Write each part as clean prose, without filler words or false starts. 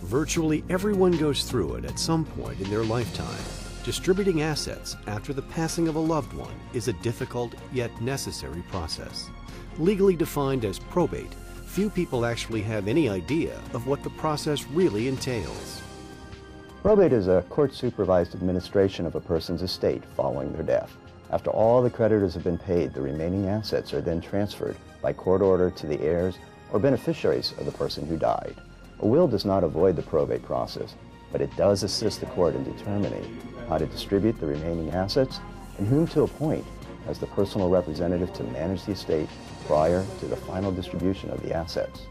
Virtually everyone goes through it at some point in their lifetime. Distributing assets after the passing of a loved one is a difficult yet necessary process. Legally defined as probate, few people actually have any idea of what the process really entails. Probate is a court-supervised administration of a person's estate following their death. After all the creditors have been paid, the remaining assets are then transferred by court order to the heirs or beneficiaries of the person who died. A will does not avoid the probate process, but it does assist the court in determining how to distribute the remaining assets and whom to appoint as the personal representative to manage the estate prior to the final distribution of the assets.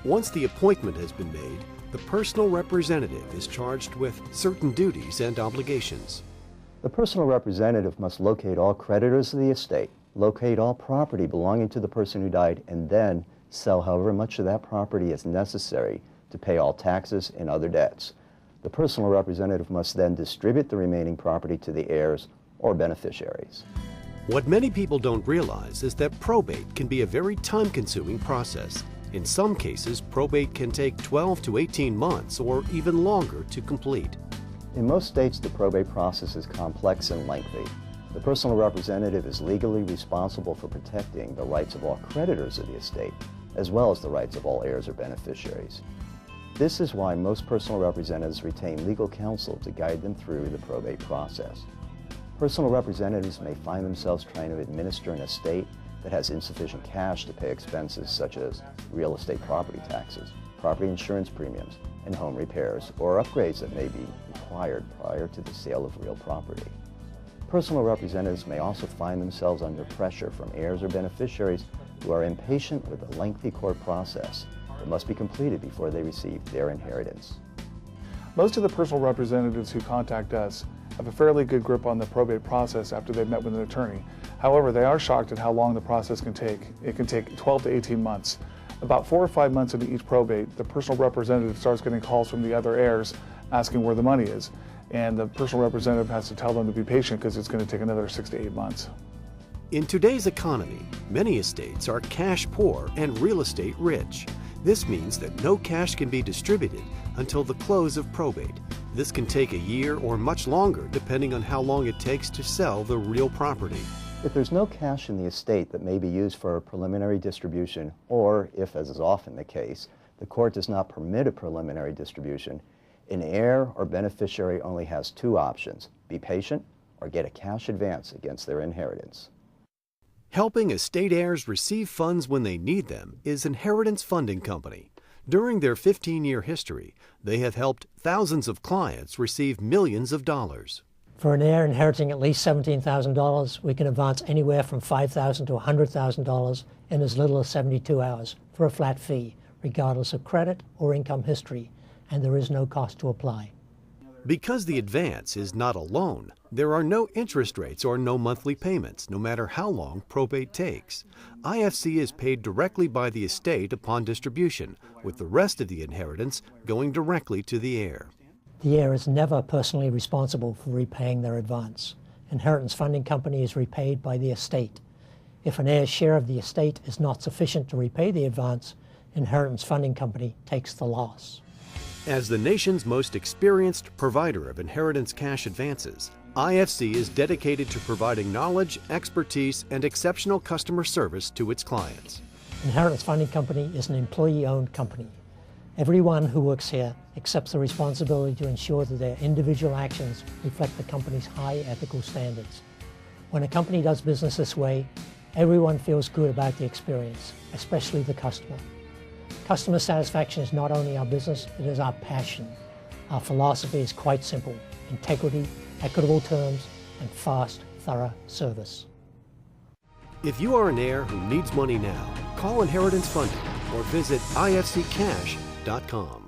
Once the appointment has been made, the personal representative is charged with certain duties and obligations. The personal representative must locate all creditors of the estate, locate all property belonging to the person who died, and then sell however much of that property is necessary to pay all taxes and other debts. The personal representative must then distribute the remaining property to the heirs or beneficiaries. What many people don't realize is that probate can be a very time-consuming process. In some cases, probate can take 12 to 18 months or even longer to complete. In most states, the probate process is complex and lengthy. The personal representative is legally responsible for protecting the rights of all creditors of the estate, as well as the rights of all heirs or beneficiaries. This is why most personal representatives retain legal counsel to guide them through the probate process. Personal representatives may find themselves trying to administer an estate that has insufficient cash to pay expenses such as real estate property taxes, property insurance premiums, and home repairs or upgrades that may be required prior to the sale of real property. Personal representatives may also find themselves under pressure from heirs or beneficiaries who are impatient with the lengthy court process that must be completed before they receive their inheritance. Most of the personal representatives who contact us have a fairly good grip on the probate process after they've met with an attorney. However, they are shocked at how long the process can take. It can take 12 to 18 months. About 4 or 5 months into each probate, the personal representative starts getting calls from the other heirs asking where the money is. And the personal representative has to tell them to be patient because it's going to take another 6 to 8 months. In today's economy, many estates are cash poor and real estate rich. This means that no cash can be distributed until the close of probate. This can take a year or much longer depending on how long it takes to sell the real property. If there's no cash in the estate that may be used for a preliminary distribution, or if, as is often the case, the court does not permit a preliminary distribution, an heir or beneficiary only has 2 options: be patient or get a cash advance against their inheritance. Helping estate heirs receive funds when they need them is Inheritance Funding Company. During their 15-year history, they have helped thousands of clients receive millions of dollars. For an heir inheriting at least $17,000, we can advance anywhere from $5,000 to $100,000 in as little as 72 hours for a flat fee, regardless of credit or income history, and there is no cost to apply. Because the advance is not a loan, there are no interest rates or no monthly payments, no matter how long probate takes. IFC is paid directly by the estate upon distribution, with the rest of the inheritance going directly to the heir. The heir is never personally responsible for repaying their advance. Inheritance Funding Company is repaid by the estate. If an heir's share of the estate is not sufficient to repay the advance, Inheritance Funding Company takes the loss. As the nation's most experienced provider of inheritance cash advances, IFC is dedicated to providing knowledge, expertise, and exceptional customer service to its clients. Inheritance Funding Company is an employee-owned company. Everyone who works here accepts the responsibility to ensure that their individual actions reflect the company's high ethical standards. When a company does business this way, everyone feels good about the experience, especially the customer. Customer satisfaction is not only our business, it is our passion. Our philosophy is quite simple: integrity, equitable terms, and fast, thorough service. If you are an heir who needs money now, call Inheritance Funding or visit ifccash.com.